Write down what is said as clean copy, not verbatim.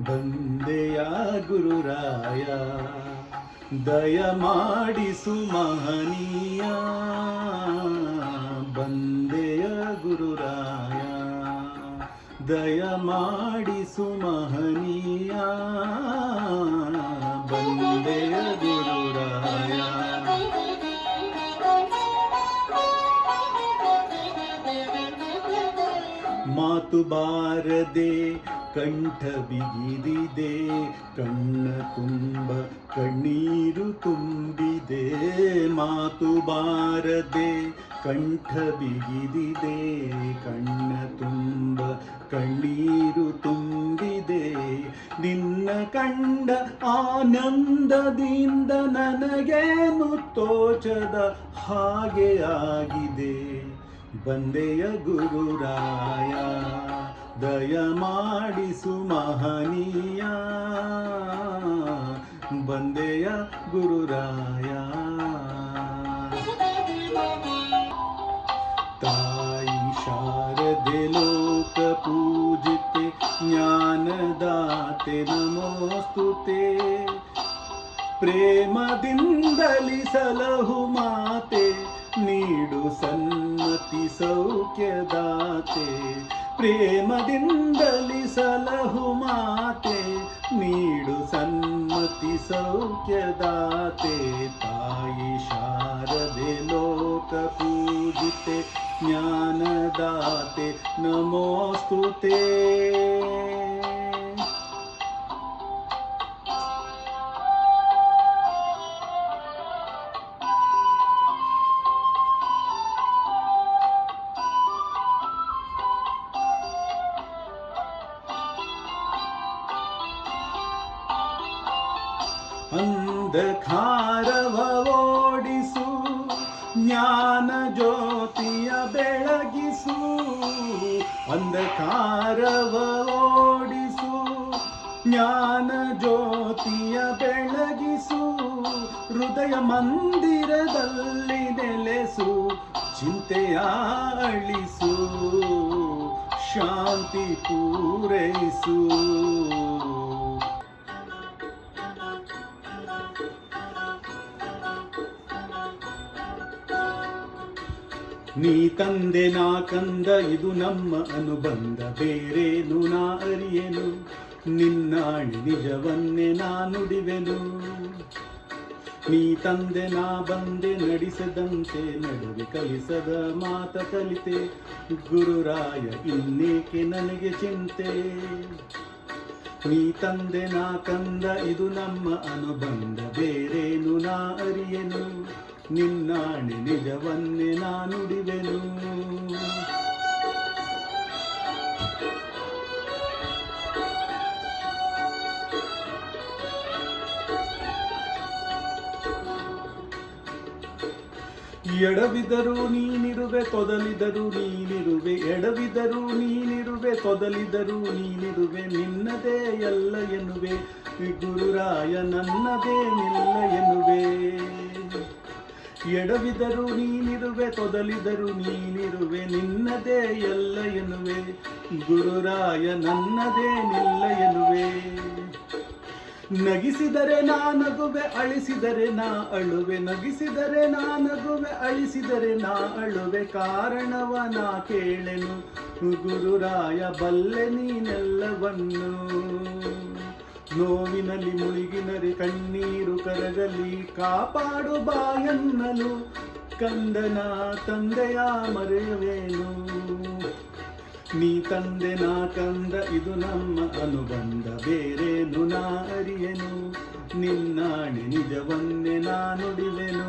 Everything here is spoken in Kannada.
ಬಂದೆಯ ಗುರುರಾಯ ದಯಮಾಡಿಸು ಮಹನೀಯ ಬಂದೆಯ ಗುರುರಾಯ ದಯಮಾಡಿಸು ಮಹನೀಯ ಬಂದೆಯ ಗುರುರಾಯ ಮಾತು ಬಾರದೆ ಕಂಠ ಬಿಗಿದಿದೆ ಕಣ್ಣ ತುಂಬ ಕಣ್ಣೀರು ತುಂಬಿದೆ ಮಾತು ಬಾರದೆ ಕಂಠ ಬಿಗಿದಿದೆ ಕಣ್ಣ ತುಂಬ ಕಣ್ಣೀರು ತುಂಬಿದೆ ನಿನ್ನ ಕಂಡ ಆನಂದದಿಂದ ನನಗೇನು ತೋಚದ ಹಾಗೆ ಆಗಿದೆ ಬಂದೆಯ ಗುರುರಾಯ ದಯಮಾಡಿಸು ಮಹನೀಯ ಬಂದೆಯ ಗುರುರಾಯ ತಾಯಿ ಶಾರದೆ ಲೋಕ ಪೂಜಿತೆ ಜ್ಞಾನದಾತೆ ನಮೋಸ್ತುತೆ ಪ್ರೇಮದಿಂದಲಿ ಸಲಹು ಮಾತೆ ನೀಡು ಸನ್ಮತಿ ಸೌಖ್ಯದಾತೆ ಪ್ರೇಮದಿಂದಲಿ ಸಲಹು ಮಾತೆ ನೀಡು ಸನ್ಮತಿ ಸೌಖ್ಯದಾತೆ ತಾಯಿ ಶಾರದೆ ಲೋಕ ಪೂಜಿತೆ ಜ್ಞಾನದಾತೆ ನಮೋಸ್ತುತೆ ಅಂಧಕಾರವ ಓಡಿಸು ಜ್ಞಾನ ಜ್ಯೋತಿಯ ಬೆಳಗಿಸು ಅಂಧಕಾರವ ಓಡಿಸು ಜ್ಞಾನ ಜ್ಯೋತಿಯ ಬೆಳಗಿಸು ಹೃದಯ ಮಂದಿರದಲ್ಲಿ ನೆಲೆಸು ಚಿಂತೆಯ ಅಳಿಸು ಶಾಂತಿ ಪೂರೈಸು ನೀ ತಂದೆ ನಾ ಕಂದ ಇದು ನಮ್ಮ ಅನುಬಂಧ ಬೇರೇನು ನಾ ಅರಿಯೆನು ನಿನ್ನಾಣಿ ನಿಜವನ್ನೇ ನಾ ನುಡಿವೆನು ನೀ ತಂದೆ ನಾ ಬಂದೆ ನಡೆಸದಂತೆ ನಡುವೆ ಕಲಿಸದ ಮಾತ ಕಲಿತೆ ಗುರುರಾಯ ಇನ್ನೇಕೆ ನನಗೆ ಚಿಂತೆ ನೀ ತಂದೆ ನಾ ಕಂದ ಇದು ನಮ್ಮ ಅನುಬಂಧ ಬೇರೇನು ನಾ ಅರಿಯೆನು ನಿನ್ನಾಣಿ ನಿಜವನ್ನೇ ನಾ ನುಡಿವೆನು ಎಡವಿದರೂ ನೀನಿರುವೆ ತೊದಲಿದರೂ ನೀನಿರುವೆ ಎಡವಿದರೂ ನೀನಿರುವೆ ತೊದಲಿದರೂ ನೀನಿರುವೆ ನಿನ್ನದೇ ಎಲ್ಲ ಎನ್ನುವೆ ಗುರುರಾಯ ನನ್ನದೇ ನಿಲ್ಲ ಎನ್ನುವೆ ಎಡವಿದರೂ ನೀನಿರುವೆ ತೊದಲಿದರೂ ನೀನಿರುವೆ ನಿನ್ನದೇ ಎಲ್ಲ ಎನ್ನುವೆ ಗುರುರಾಯ ನನ್ನದೇ ನಿಲ್ಲ ಎನ್ನುವೆ ನಗಿಸಿದರೆ ನಾ ನಗುವೆ ಅಳಿಸಿದರೆ ನಾ ಅಳುವೆ ನಗಿಸಿದರೆ ನಾ ನಗುವೆ ಅಳಿಸಿದರೆ ನಾ ಅಳುವೆ ಕಾರಣವ ನಾ ಕೇಳೆನು ಗುರುರಾಯ ಬಲ್ಲೆ ನೀನೆಲ್ಲವನ್ನು ನೋವಿನಲ್ಲಿ ಮುಳುಗಿನರೆ ಕಣ್ಣೀರು ಕರಗಲಿ ಕಾಪಾಡು ಬಾಯನ್ನಲು ಕಂದನ ತಂದೆಯ ಮರೆಯುವೇನು ನೀ ತಂದೆ ನಾ ಕಂದ ಇದು ನಮ್ಮ ಅನುಬಂಧ ಬೇರೇನು ನಾ ಅರಿಯೆನು ನಿನ್ನಾಣಿ ನಿಜವನ್ನೇ ನಾ ನುಡಿವೆನು